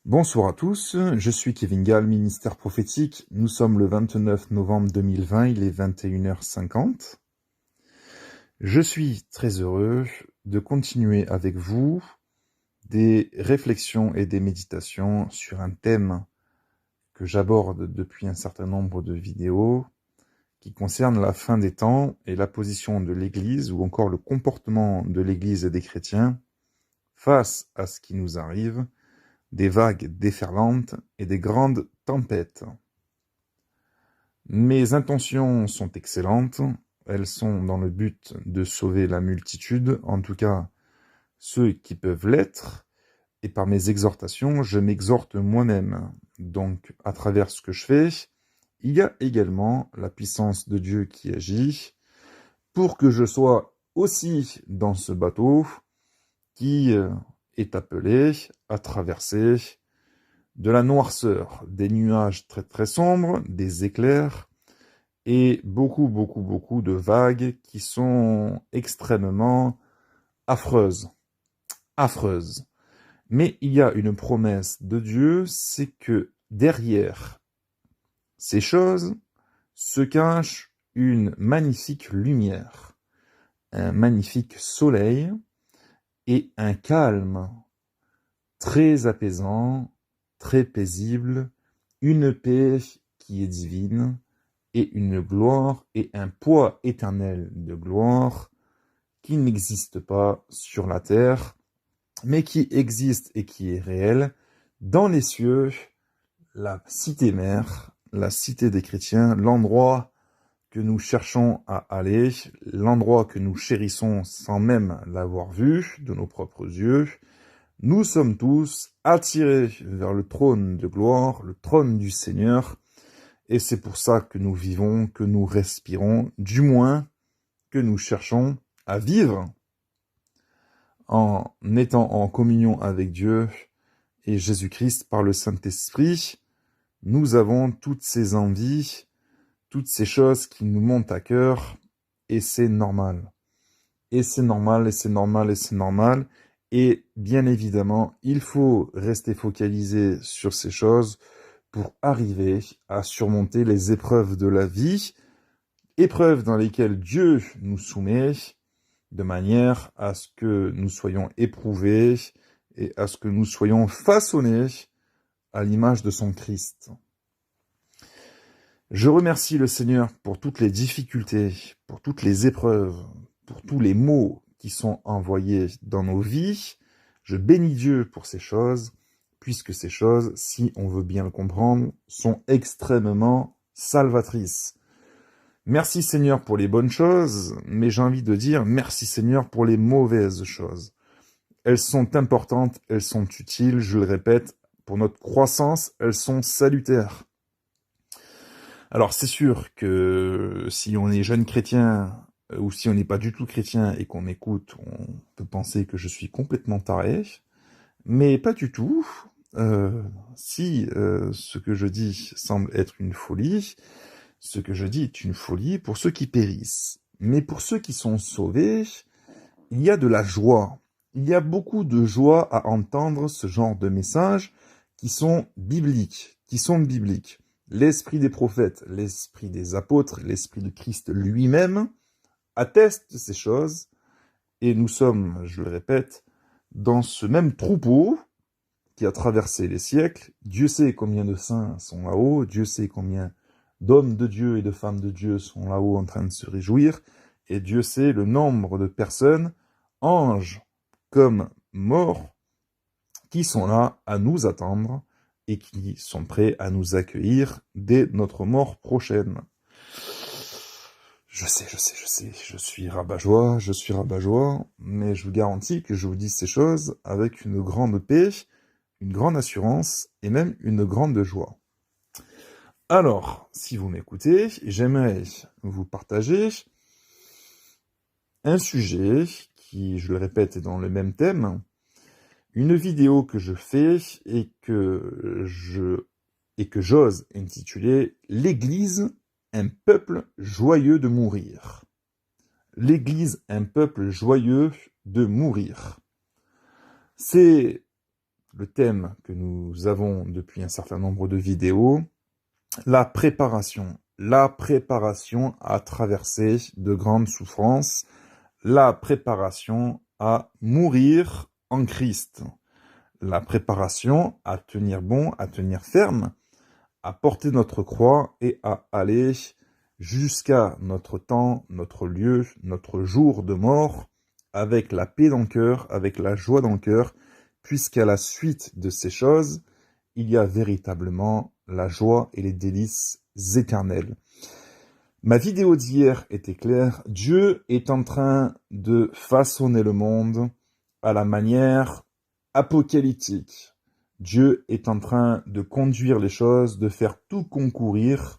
Bonsoir à tous, je suis Kevin Gall, ministère prophétique. Nous sommes le 29 novembre 2020, il est 21h50. Je suis très heureux de continuer avec vous des réflexions et des méditations sur un thème que j'aborde depuis un certain nombre de vidéos qui concerne la fin des temps et la position de l'Église ou encore le comportement de l'Église et des chrétiens face à ce qui nous arrive, des vagues déferlantes et des grandes tempêtes. Mes intentions sont excellentes, elles sont dans le but de sauver la multitude, en tout cas ceux qui peuvent l'être, et par mes exhortations, je m'exhorte moi-même. Donc, à travers ce que je fais, il y a également la puissance de Dieu qui agit pour que je sois aussi dans ce bateau qui est appelé à traverser de la noirceur, des nuages très très sombres, des éclairs et beaucoup de vagues qui sont extrêmement affreuses. Affreuses. Mais il y a une promesse de Dieu, c'est que derrière ces choses se cache une magnifique lumière, un magnifique soleil et un calme très apaisant, très paisible, une paix qui est divine, et une gloire et un poids éternel de gloire qui n'existe pas sur la terre, mais qui existe et qui est réel dans les cieux, la cité mère, la cité des chrétiens, l'endroit que nous cherchons à aller, l'endroit que nous chérissons sans même l'avoir vu de nos propres yeux. Nous sommes tous attirés vers le trône de gloire, le trône du Seigneur, et c'est pour ça que nous vivons, que nous respirons, du moins que nous cherchons à vivre en étant en communion avec Dieu et Jésus-Christ par le Saint-Esprit. Nous avons toutes ces envies, toutes ces choses qui nous montent à cœur, et c'est normal. Et c'est normal, et c'est normal, et c'est normal. Et bien évidemment, il faut rester focalisé sur ces choses pour arriver à surmonter les épreuves de la vie, épreuves dans lesquelles Dieu nous soumet, de manière à ce que nous soyons éprouvés et à ce que nous soyons façonnés à l'image de son Christ. Je remercie le Seigneur pour toutes les difficultés, pour toutes les épreuves, pour tous les maux qui sont envoyés dans nos vies. Je bénis Dieu pour ces choses, puisque ces choses, si on veut bien le comprendre, sont extrêmement salvatrices. Merci Seigneur pour les bonnes choses, mais j'ai envie de dire merci Seigneur pour les mauvaises choses. Elles sont importantes, elles sont utiles, je le répète, pour notre croissance, elles sont salutaires. Alors c'est sûr que si on est jeune chrétien, ou si on n'est pas du tout chrétien et qu'on m'écoute, on peut penser que je suis complètement taré, mais pas du tout. Si ce que je dis semble être une folie, ce que je dis est une folie pour ceux qui périssent. Mais pour ceux qui sont sauvés, il y a de la joie. Il y a beaucoup de joie à entendre ce genre de messages qui sont bibliques, L'esprit des prophètes, l'esprit des apôtres, l'esprit de Christ lui-même attestent ces choses, et nous sommes, je le répète, dans ce même troupeau qui a traversé les siècles. Dieu sait combien de saints sont là-haut, Dieu sait combien d'hommes de Dieu et de femmes de Dieu sont là-haut en train de se réjouir, et Dieu sait le nombre de personnes, anges comme morts, qui sont là à nous attendre et qui sont prêts à nous accueillir dès notre mort prochaine. Je sais, je suis rabat-joie, mais je vous garantis que je vous dis ces choses avec une grande paix, une grande assurance et même une grande joie. Alors, si vous m'écoutez, j'aimerais vous partager un sujet qui, je le répète, est dans le même thème, une vidéo que je fais et que j'ose intituler « L'Église, un peuple joyeux de mourir ». L'Église, un peuple joyeux de mourir. C'est le thème que nous avons depuis un certain nombre de vidéos, la préparation. La préparation à traverser de grandes souffrances, la préparation à mourir en Christ, la préparation à tenir bon, à tenir ferme, à porter notre croix et à aller jusqu'à notre temps, notre lieu, notre jour de mort, avec la paix dans le cœur, avec la joie dans le cœur, puisqu'à la suite de ces choses, il y a véritablement la joie et les délices éternels. Ma vidéo d'hier était claire, Dieu est en train de façonner le monde à la manière apocalyptique. Dieu est en train de conduire les choses, de faire tout concourir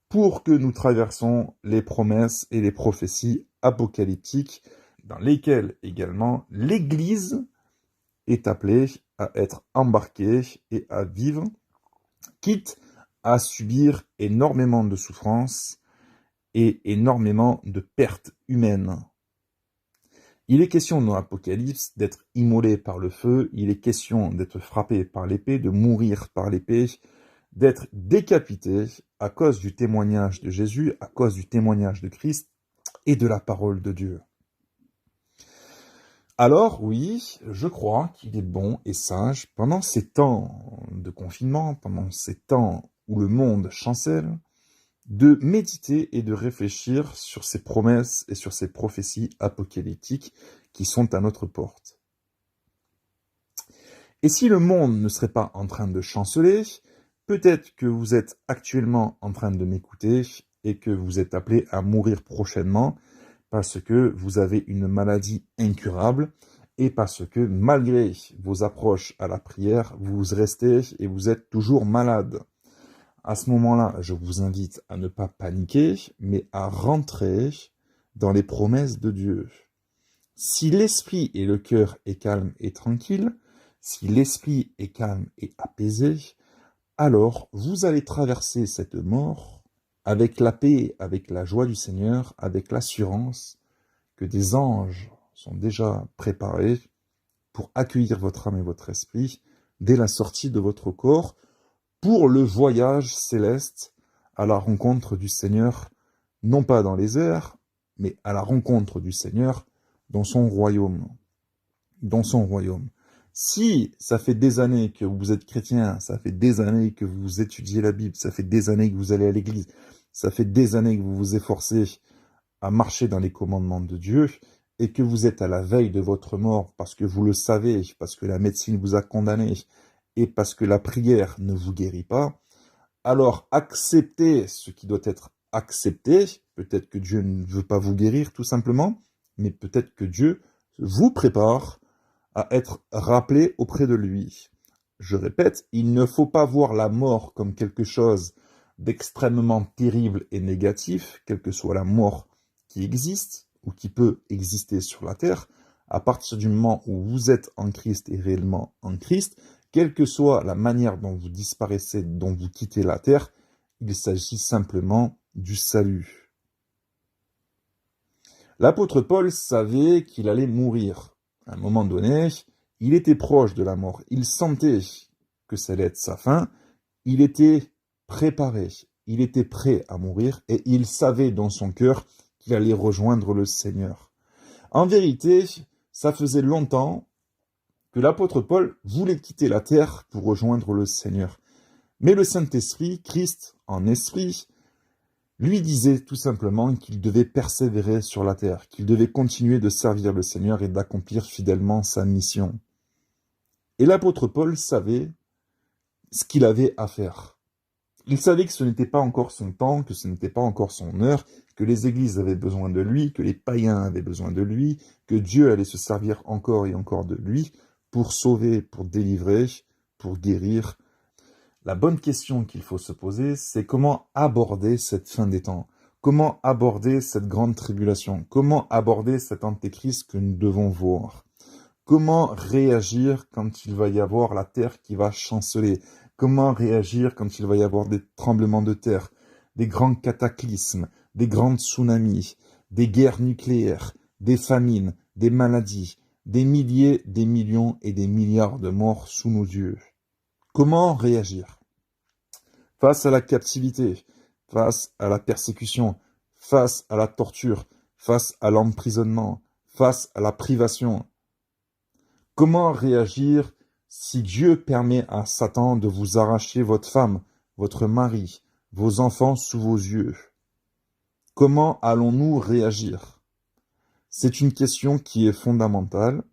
pour que nous traversons les promesses et les prophéties apocalyptiques dans lesquelles également l'Église est appelée à être embarquée et à vivre, quitte à subir énormément de souffrances et énormément de pertes humaines. Il est question dans l'Apocalypse d'être immolé par le feu, il est question d'être frappé par l'épée, de mourir par l'épée, d'être décapité à cause du témoignage de Jésus, à cause du témoignage de Christ et de la parole de Dieu. Alors oui, je crois qu'il est bon et sage, pendant ces temps de confinement, pendant ces temps où le monde chancelle, de méditer et de réfléchir sur ces promesses et sur ces prophéties apocalyptiques qui sont à notre porte. Et si le monde ne serait pas en train de chanceler, peut-être que vous êtes actuellement en train de m'écouter et que vous êtes appelé à mourir prochainement parce que vous avez une maladie incurable et parce que malgré vos approches à la prière, vous restez et vous êtes toujours malade. À ce moment-là, je vous invite à ne pas paniquer, mais à rentrer dans les promesses de Dieu. Si l'esprit et le cœur est calme et tranquille, si l'esprit est calme et apaisé, alors vous allez traverser cette mort avec la paix, avec la joie du Seigneur, avec l'assurance que des anges sont déjà préparés pour accueillir votre âme et votre esprit dès la sortie de votre corps, pour le voyage céleste à la rencontre du Seigneur, non pas dans les airs, mais à la rencontre du Seigneur dans son royaume. Dans son royaume. Si ça fait des années que vous êtes chrétien, ça fait des années que vous étudiez la Bible, ça fait des années que vous allez à l'église, ça fait des années que vous vous efforcez à marcher dans les commandements de Dieu, et que vous êtes à la veille de votre mort parce que vous le savez, parce que la médecine vous a condamné, et parce que la prière ne vous guérit pas, alors acceptez ce qui doit être accepté. Peut-être que Dieu ne veut pas vous guérir tout simplement, mais peut-être que Dieu vous prépare à être rappelé auprès de lui. Je répète, il ne faut pas voir la mort comme quelque chose d'extrêmement terrible et négatif, quelle que soit la mort qui existe ou qui peut exister sur la terre. À partir du moment où vous êtes en Christ et réellement en Christ, quelle que soit la manière dont vous disparaissez, dont vous quittez la terre, il s'agit simplement du salut. L'apôtre Paul savait qu'il allait mourir. À un moment donné, il était proche de la mort. Il sentait que ça allait être sa fin. Il était préparé. Il était prêt à mourir et il savait dans son cœur qu'il allait rejoindre le Seigneur. En vérité, ça faisait longtemps que l'apôtre Paul voulait quitter la terre pour rejoindre le Seigneur. Mais le Saint-Esprit, Christ en esprit, lui disait tout simplement qu'il devait persévérer sur la terre, qu'il devait continuer de servir le Seigneur et d'accomplir fidèlement sa mission. Et l'apôtre Paul savait ce qu'il avait à faire. Il savait que ce n'était pas encore son temps, que ce n'était pas encore son heure, que les églises avaient besoin de lui, que les païens avaient besoin de lui, que Dieu allait se servir encore et encore de lui, pour sauver, pour délivrer, pour guérir. La bonne question qu'il faut se poser, c'est comment aborder cette fin des temps? Comment aborder cette grande tribulation? Comment aborder cet antéchrist que nous devons voir? Comment réagir quand il va y avoir la terre qui va chanceler? Comment réagir quand il va y avoir des tremblements de terre, des grands cataclysmes, des grands tsunamis, des guerres nucléaires, des famines, des maladies, des milliers, des millions et des milliards de morts sous nos yeux. Comment réagir face à la captivité, face à la persécution, face à la torture, face à l'emprisonnement, face à la privation? Comment réagir si Dieu permet à Satan de vous arracher votre femme, votre mari, vos enfants sous vos yeux? Comment allons-nous réagir? C'est une question qui est fondamentale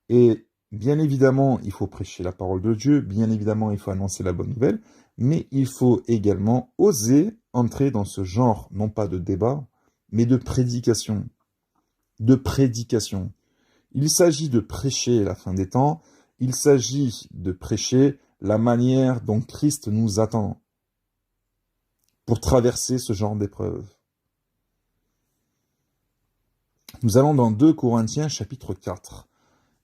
et bien évidemment, il faut prêcher la parole de Dieu, bien évidemment, il faut annoncer la bonne nouvelle, mais il faut également oser entrer dans ce genre, non pas de débat, mais de prédication. De prédication. Il s'agit de prêcher la fin des temps, il s'agit de prêcher la manière dont Christ nous attend pour traverser ce genre d'épreuve. Nous allons dans 2 Corinthiens chapitre 4.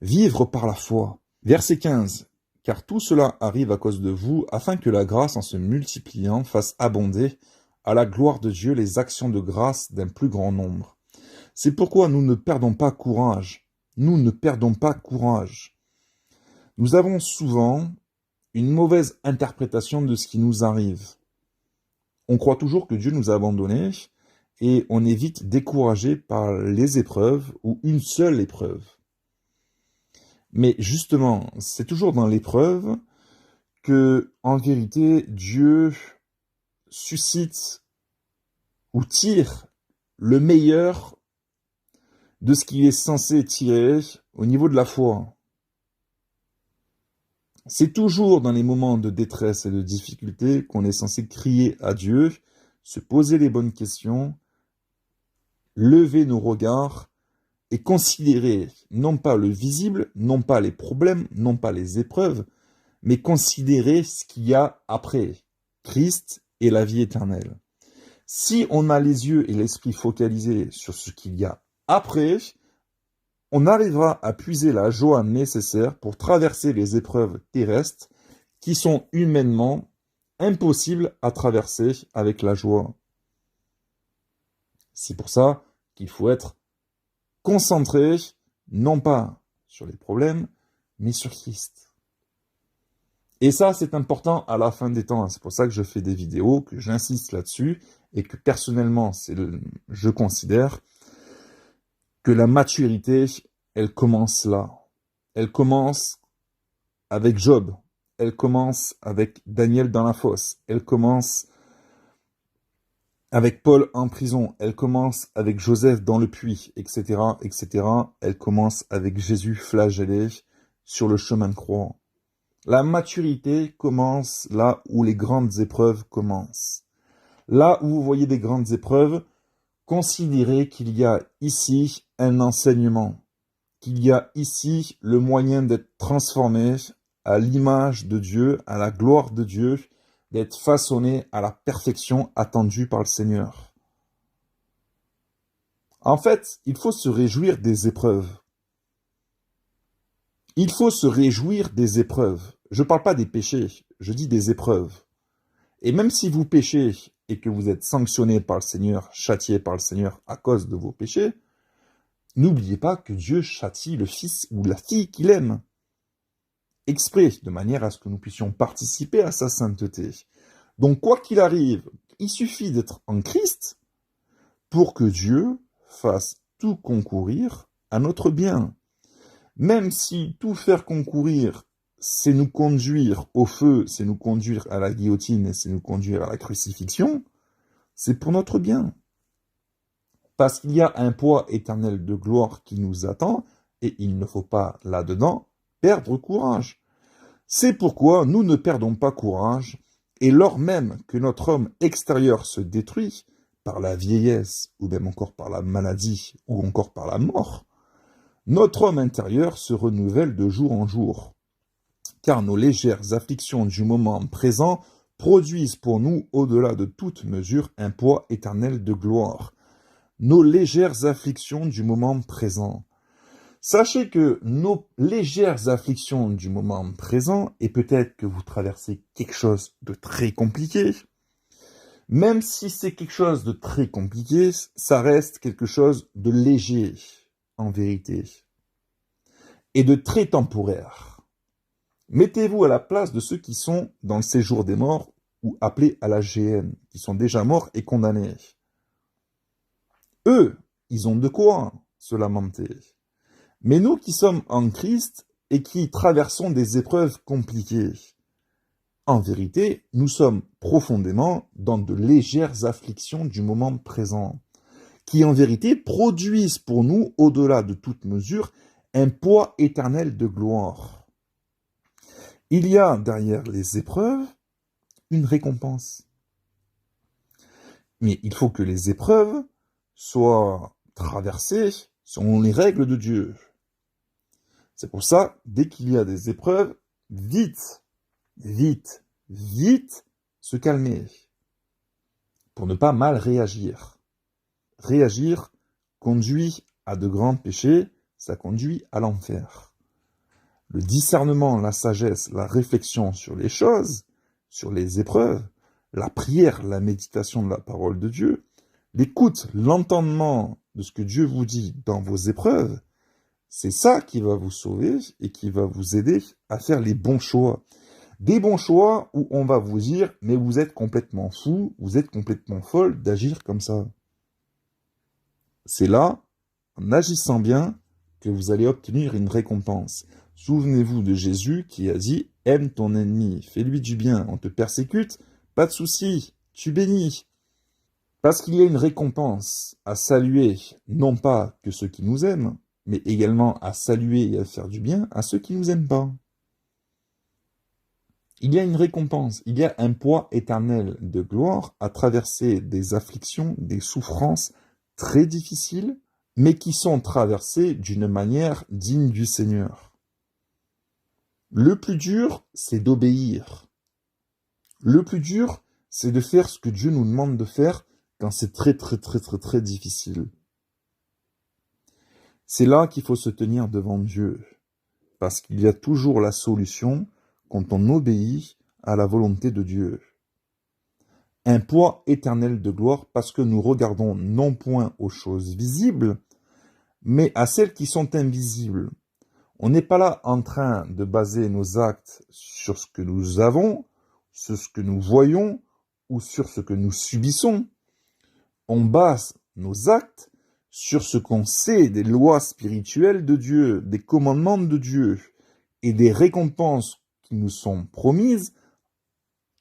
Vivre par la foi. Verset 15. Car tout cela arrive à cause de vous, afin que la grâce en se multipliant fasse abonder à la gloire de Dieu les actions de grâce d'un plus grand nombre. C'est pourquoi nous ne perdons pas courage. Nous ne perdons pas courage. Nous avons souvent une mauvaise interprétation de ce qui nous arrive. On croit toujours que Dieu nous a abandonnés et on est vite découragé par les épreuves ou une seule épreuve. Mais justement, c'est toujours dans l'épreuve que, en vérité, Dieu suscite ou tire le meilleur de ce qu'il est censé tirer au niveau de la foi. C'est toujours dans les moments de détresse et de difficulté qu'on est censé crier à Dieu, se poser les bonnes questions, lever nos regards et considérer non pas le visible, non pas les problèmes, non pas les épreuves, mais considérer ce qu'il y a après, Christ et la vie éternelle. Si on a les yeux et l'esprit focalisés sur ce qu'il y a après, on arrivera à puiser la joie nécessaire pour traverser les épreuves terrestres qui sont humainement impossibles à traverser avec la joie. C'est pour ça qu'il faut être concentré, non pas sur les problèmes, mais sur Christ. Et ça, c'est important à la fin des temps. C'est pour ça que je fais des vidéos, que j'insiste là-dessus, et que personnellement, je considère que la maturité, elle commence là. Elle commence avec Job. Elle commence avec Daniel dans la fosse. Elle commence avec Paul en prison. Elle commence avec Joseph dans le puits, etc., etc. Elle commence avec Jésus flagellé sur le chemin de croix. La maturité commence là où les grandes épreuves commencent. Là où vous voyez des grandes épreuves, considérez qu'il y a ici un enseignement, qu'il y a ici le moyen d'être transformé à l'image de Dieu, à la gloire de Dieu, d'être façonné à la perfection attendue par le Seigneur. En fait, il faut se réjouir des épreuves. Il faut se réjouir des épreuves. Je ne parle pas des péchés, je dis des épreuves. Et même si vous péchez et que vous êtes sanctionné par le Seigneur, châtié par le Seigneur à cause de vos péchés, n'oubliez pas que Dieu châtie le fils ou la fille qu'il aime, exprès, de manière à ce que nous puissions participer à sa sainteté. Donc quoi qu'il arrive, il suffit d'être en Christ pour que Dieu fasse tout concourir à notre bien. Même si tout faire concourir, c'est nous conduire au feu, c'est nous conduire à la guillotine, c'est nous conduire à la crucifixion, c'est pour notre bien. Parce qu'il y a un poids éternel de gloire qui nous attend, et il ne faut pas, là-dedans, perdre courage. C'est pourquoi nous ne perdons pas courage, et lors même que notre homme extérieur se détruit, par la vieillesse, ou même encore par la maladie, ou encore par la mort, notre homme intérieur se renouvelle de jour en jour. Car nos légères afflictions du moment présent produisent pour nous, au-delà de toute mesure, un poids éternel de gloire. Nos légères afflictions du moment présent. Sachez que nos légères afflictions du moment présent, et peut-être que vous traversez quelque chose de très compliqué, même si c'est quelque chose de très compliqué, ça reste quelque chose de léger, en vérité. et de très temporaire. Mettez-vous à la place de ceux qui sont dans le séjour des morts ou appelés à la GN, qui sont déjà morts et condamnés. Eux, ils ont de quoi se lamenter. Mais nous qui sommes en Christ et qui traversons des épreuves compliquées, en vérité, nous sommes profondément dans de légères afflictions du moment présent, qui en vérité produisent pour nous, au-delà de toute mesure, un poids éternel de gloire. Il y a derrière les épreuves une récompense. Mais il faut que les épreuves soient traversées selon les règles de Dieu. C'est pour ça, dès qu'il y a des épreuves, vite, se calmer, pour ne pas mal réagir. Réagir conduit à de grands péchés, ça conduit à l'enfer. Le discernement, la sagesse, la réflexion sur les choses, sur les épreuves, la prière, la méditation de la parole de Dieu, l'écoute, l'entendement de ce que Dieu vous dit dans vos épreuves, c'est ça qui va vous sauver et qui va vous aider à faire les bons choix. Des bons choix où on va vous dire « mais vous êtes complètement fou, vous êtes complètement folle d'agir comme ça ». C'est là, en agissant bien, que vous allez obtenir une récompense. Souvenez-vous de Jésus qui a dit « aime ton ennemi, fais-lui du bien, on te persécute, pas de souci, tu bénis ». Parce qu'il y a une récompense à saluer, non pas que ceux qui nous aiment, mais également à saluer et à faire du bien à ceux qui ne nous aiment pas. Il y a une récompense, il y a un poids éternel de gloire à traverser des afflictions, des souffrances très difficiles, mais qui sont traversées d'une manière digne du Seigneur. Le plus dur, c'est d'obéir. Le plus dur, c'est de faire ce que Dieu nous demande de faire quand c'est très difficile. C'est là qu'il faut se tenir devant Dieu, parce qu'il y a toujours la solution quand on obéit à la volonté de Dieu. Un poids éternel de gloire parce que nous regardons non point aux choses visibles, mais à celles qui sont invisibles. On n'est pas là en train de baser nos actes sur ce que nous avons, sur ce que nous voyons ou sur ce que nous subissons. On base nos actes sur ce qu'on sait des lois spirituelles de Dieu, des commandements de Dieu et des récompenses qui nous sont promises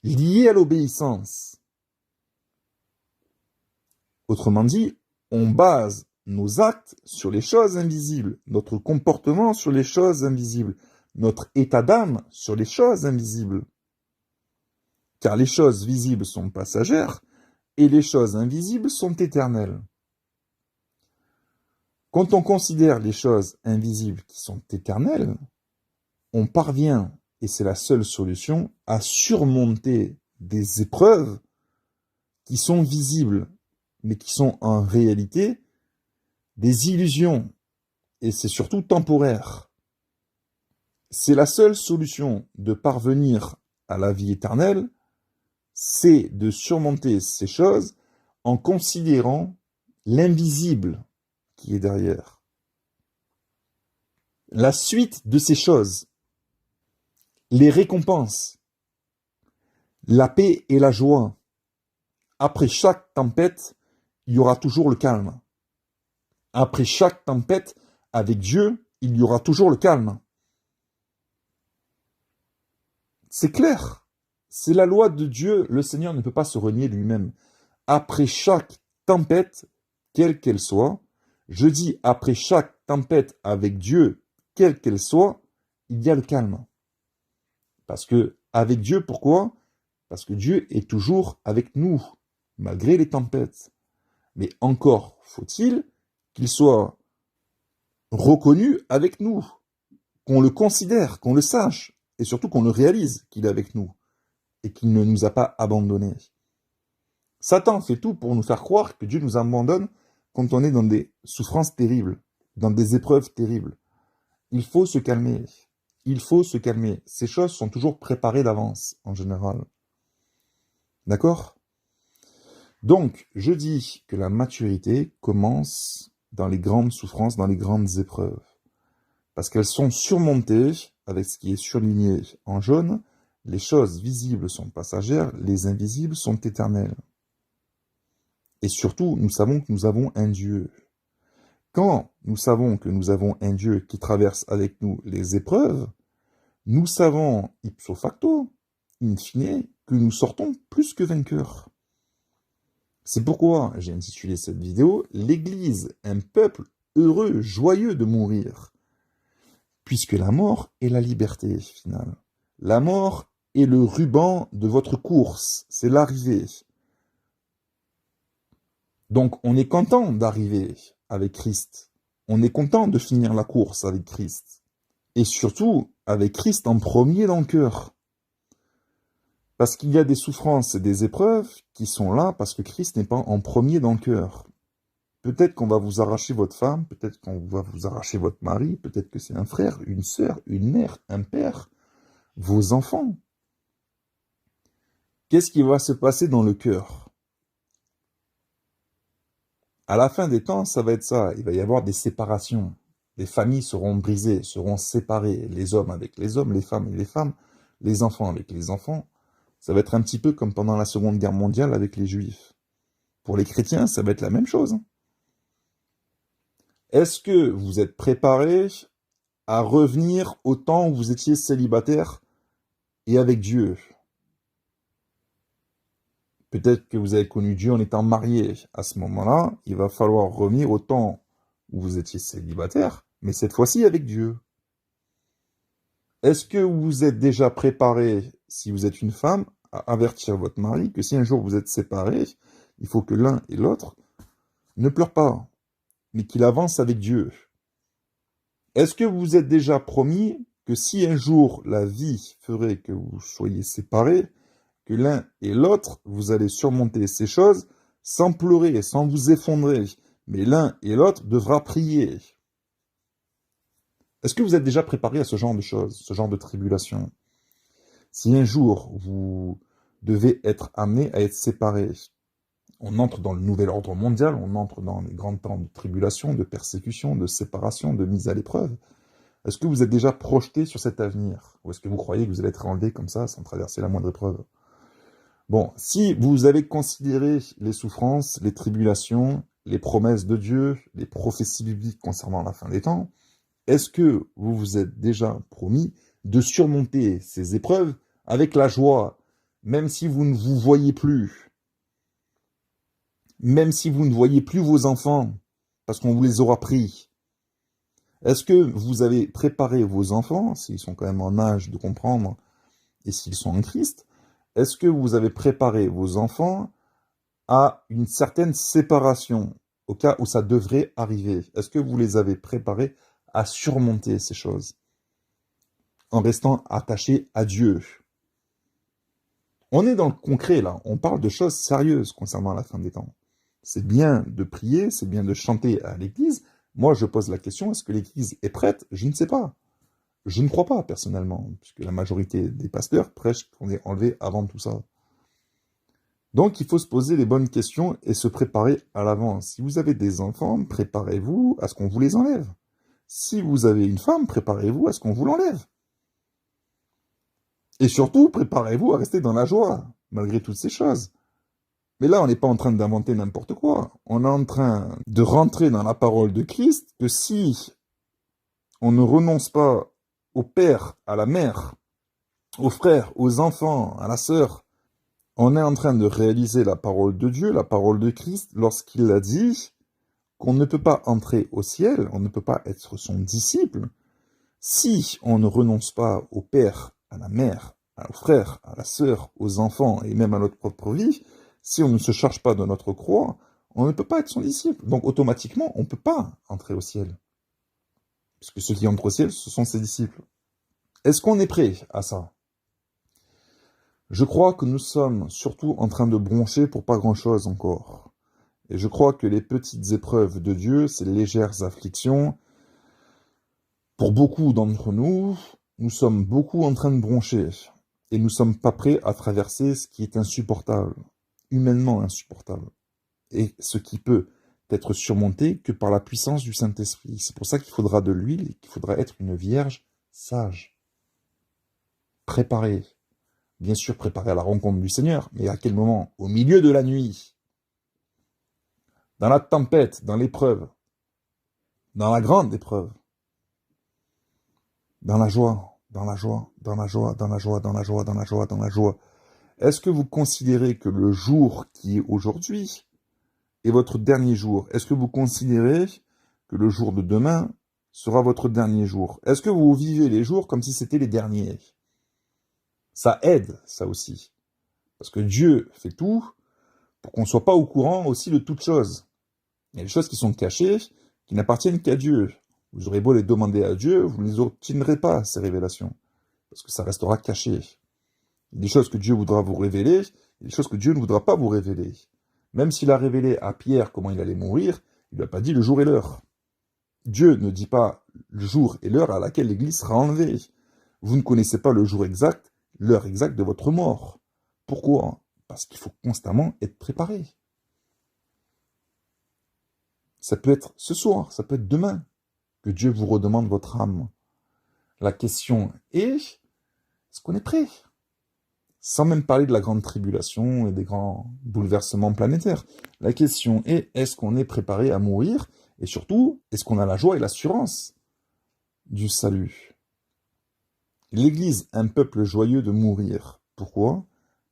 liées à l'obéissance. Autrement dit, on base nos actes sur les choses invisibles, notre comportement sur les choses invisibles, notre état d'âme sur les choses invisibles. Car les choses visibles sont passagères et les choses invisibles sont éternelles. Quand on considère les choses invisibles qui sont éternelles, on parvient, et c'est la seule solution, à surmonter des épreuves qui sont visibles, mais qui sont en réalité des illusions, et c'est surtout temporaire. C'est la seule solution de parvenir à la vie éternelle, c'est de surmonter ces choses en considérant l'invisible qui est derrière. La suite de ces choses, les récompenses, la paix et la joie. Après chaque tempête, il y aura toujours le calme. Après chaque tempête, avec Dieu, il y aura toujours le calme. C'est clair. C'est la loi de Dieu. Le Seigneur ne peut pas se renier lui-même. Après chaque tempête, quelle qu'elle soit, je dis après chaque tempête avec Dieu, quelle qu'elle soit, il y a le calme. Parce que avec Dieu, pourquoi? Parce que Dieu est toujours avec nous, malgré les tempêtes. Mais encore faut-il qu'il soit reconnu avec nous, qu'on le considère, qu'on le sache, et surtout qu'on le réalise qu'il est avec nous, et qu'il ne nous a pas abandonnés. Satan fait tout pour nous faire croire que Dieu nous abandonne quand on est dans des souffrances terribles, dans des épreuves terribles. Il faut se calmer. Il faut se calmer. Ces choses sont toujours préparées d'avance, en général. D'accord? Donc, je dis que la maturité commence dans les grandes souffrances, dans les grandes épreuves. parce qu'elles sont surmontées avec ce qui est surligné en jaune. Les choses visibles sont passagères, les invisibles sont éternelles. Et surtout, nous savons que nous avons un Dieu. Quand nous savons que nous avons un Dieu qui traverse avec nous les épreuves, nous savons ipso facto, in fine, que nous sortons plus que vainqueurs. C'est pourquoi j'ai intitulé cette vidéo « L'Église, un peuple heureux, joyeux de mourir ». Puisque la mort est la liberté finale. La mort est le ruban de votre course, c'est l'arrivée. Donc on est content d'arriver avec Christ. On est content de finir la course avec Christ. Et surtout, avec Christ en premier dans le cœur. Parce qu'il y a des souffrances et des épreuves qui sont là parce que Christ n'est pas en premier dans le cœur. Peut-être qu'on va vous arracher votre femme, peut-être qu'on va vous arracher votre mari, peut-être que c'est un frère, une sœur, une mère, un père, vos enfants. Qu'est-ce qui va se passer dans le cœur? À la fin des temps, ça va être ça. Il va y avoir des séparations. Les familles seront brisées, seront séparées. Les hommes avec les hommes, les femmes avec les femmes, les enfants avec les enfants. Ça va être un petit peu comme pendant la Seconde Guerre mondiale avec les Juifs. Pour les chrétiens, ça va être la même chose. Est-ce que vous êtes préparés à revenir au temps où vous étiez célibataire et avec Dieu? Peut-être que vous avez connu Dieu en étant marié. À ce moment-là, il va falloir revenir au temps où vous étiez célibataire, mais cette fois-ci avec Dieu. Est-ce que vous êtes déjà préparé, si vous êtes une femme, à avertir votre mari que si un jour vous êtes séparés, il faut que l'un et l'autre ne pleurent pas, mais qu'il avance avec Dieu? Est-ce que vous êtes déjà promis que si un jour la vie ferait que vous soyez séparés, que l'un et l'autre, vous allez surmonter ces choses sans pleurer, sans vous effondrer, mais l'un et l'autre devra prier? Est-ce que vous êtes déjà préparé à ce genre de choses, ce genre de tribulation? Si un jour vous devez être amené à être séparés, on entre dans le nouvel ordre mondial, on entre dans les grands temps de tribulation, de persécution, de séparation, de mise à l'épreuve. Est-ce que vous êtes déjà projeté sur cet avenir? Ou est-ce que vous croyez que vous allez être enlevé comme ça, sans traverser la moindre épreuve? Bon, si vous avez considéré les souffrances, les tribulations, les promesses de Dieu, les prophéties bibliques concernant la fin des temps, est-ce que vous vous êtes déjà promis de surmonter ces épreuves avec la joie, même si vous ne vous voyez plus, même si vous ne voyez plus vos enfants, parce qu'on vous les aura pris? Est-ce que vous avez préparé vos enfants, s'ils sont quand même en âge de comprendre, et s'ils sont en Christ, est-ce que vous avez préparé vos enfants à une certaine séparation, au cas où ça devrait arriver? Est-ce que vous les avez préparés à surmonter ces choses, en restant attachés à Dieu? On est dans le concret là, on parle de choses sérieuses concernant la fin des temps. C'est bien de prier, c'est bien de chanter à l'église. Moi je pose la question, est-ce que l'église est prête? Je ne sais pas. Je ne crois pas personnellement, puisque la majorité des pasteurs prêchent qu'on est enlevé avant tout ça. Donc il faut se poser les bonnes questions et se préparer à l'avance. Si vous avez des enfants, préparez-vous à ce qu'on vous les enlève. Si vous avez une femme, préparez-vous à ce qu'on vous l'enlève. Et surtout, préparez-vous à rester dans la joie, malgré toutes ces choses. Mais là, on n'est pas en train d'inventer n'importe quoi. On est en train de rentrer dans la parole de Christ, que si on ne renonce pas au père, à la mère, aux frères, aux enfants, à la sœur, on est en train de réaliser la parole de Dieu, la parole de Christ, lorsqu'il a dit qu'on ne peut pas entrer au ciel, on ne peut pas être son disciple, si on ne renonce pas au père, à la mère, aux frères, à la sœur, aux enfants et même à notre propre vie, si on ne se charge pas de notre croix, on ne peut pas être son disciple. Donc automatiquement, on ne peut pas entrer au ciel. Parce que ceux qui entrent au ciel, ce sont ses disciples. Est-ce qu'on est prêt à ça? Je crois que nous sommes surtout en train de broncher pour pas grand-chose encore. Et je crois que les petites épreuves de Dieu, ces légères afflictions, pour beaucoup d'entre nous, nous sommes beaucoup en train de broncher. Et nous ne sommes pas prêts à traverser ce qui est insupportable, humainement insupportable. Et ce qui peut être surmonté que par la puissance du Saint-Esprit. C'est pour ça qu'il faudra de l'huile et qu'il faudra être une vierge sage, préparée. Bien sûr, préparée à la rencontre du Seigneur, mais à quel moment? Au milieu de la nuit, dans la tempête, dans l'épreuve, dans la grande épreuve, dans la joie, dans la joie, dans la joie, dans la joie, dans la joie, dans la joie, dans la joie. Est-ce que vous considérez que le jour qui est aujourd'hui est votre dernier jour? Est-ce que vous considérez que le jour de demain sera votre dernier jour? Est-ce que vous vivez les jours comme si c'était les derniers? Ça aide, ça aussi. Parce que Dieu fait tout pour qu'on ne soit pas au courant aussi de toutes choses. Il y a des choses qui sont cachées, qui n'appartiennent qu'à Dieu. Vous aurez beau les demander à Dieu, vous ne les obtiendrez pas, ces révélations. Parce que ça restera caché. Il y a des choses que Dieu voudra vous révéler, il y a des choses que Dieu ne voudra pas vous révéler. Même s'il a révélé à Pierre comment il allait mourir, il ne lui a pas dit le jour et l'heure. Dieu ne dit pas le jour et l'heure à laquelle l'Église sera enlevée. Vous ne connaissez pas le jour exact, l'heure exacte de votre mort. Pourquoi? Parce qu'il faut constamment être préparé. Ça peut être ce soir, ça peut être demain, que Dieu vous redemande votre âme. La question est, est-ce qu'on est prêt? Sans même parler de la grande tribulation et des grands bouleversements planétaires. La question est, est-ce qu'on est préparé à mourir? Et surtout, est-ce qu'on a la joie et l'assurance du salut? L'Église, un peuple joyeux de mourir. Pourquoi?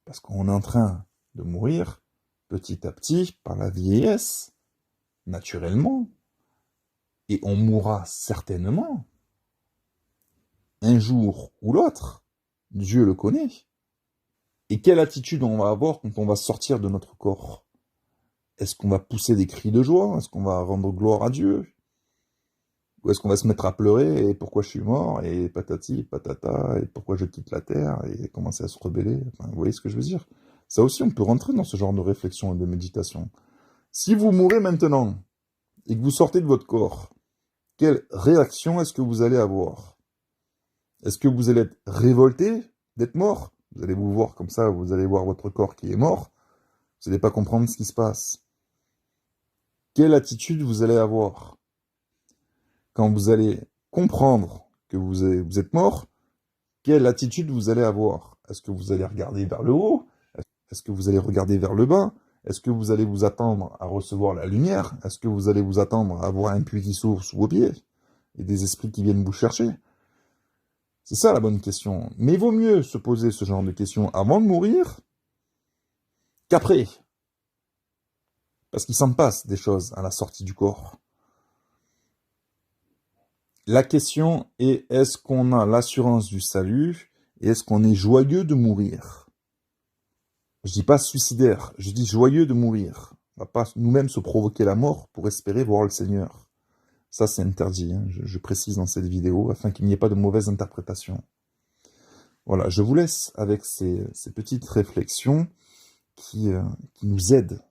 Parce qu'on est en train de mourir petit à petit par la vieillesse, naturellement, et on mourra certainement un jour ou l'autre. Dieu le connaît. Et quelle attitude on va avoir quand on va sortir de notre corps? Est-ce qu'on va pousser des cris de joie? Est-ce qu'on va rendre gloire à Dieu? Ou est-ce qu'on va se mettre à pleurer et pourquoi je suis mort et patati, patata et pourquoi je quitte la terre et commencer à se rebeller? Enfin, vous voyez ce que je veux dire? Ça aussi, on peut rentrer dans ce genre de réflexion et de méditation. Si vous mourrez maintenant et que vous sortez de votre corps, quelle réaction est-ce que vous allez avoir? Est-ce que vous allez être révolté d'être mort? Vous allez vous voir comme ça, vous allez voir votre corps qui est mort. Vous n'allez pas comprendre ce qui se passe. Quelle attitude vous allez avoir? Quand vous allez comprendre que vous êtes mort, quelle attitude vous allez avoir? Est-ce que vous allez regarder vers le haut? Est-ce que vous allez regarder vers le bas? Est-ce que vous allez vous attendre à recevoir la lumière? Est-ce que vous allez vous attendre à avoir un puits qui s'ouvre sous vos pieds? Et des esprits qui viennent vous chercher? C'est ça la bonne question. Mais il vaut mieux se poser ce genre de questions avant de mourir qu'après. Parce qu'il s'en passe des choses à la sortie du corps. La question est, est-ce qu'on a l'assurance du salut et est-ce qu'on est joyeux de mourir? Je dis pas suicidaire, je dis joyeux de mourir. On va pas nous-mêmes se provoquer la mort pour espérer voir le Seigneur. Ça, c'est interdit, hein. Je précise dans cette vidéo, afin qu'il n'y ait pas de mauvaise interprétation. Voilà, je vous laisse avec ces petites réflexions qui nous aident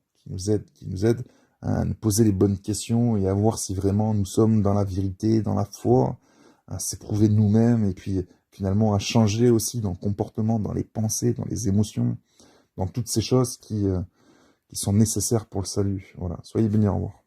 à nous poser les bonnes questions et à voir si vraiment nous sommes dans la vérité, dans la foi, à s'éprouver de nous-mêmes et puis finalement à changer aussi dans le comportement, dans les pensées, dans les émotions, dans toutes ces choses qui sont nécessaires pour le salut. Voilà, soyez bénis, au revoir.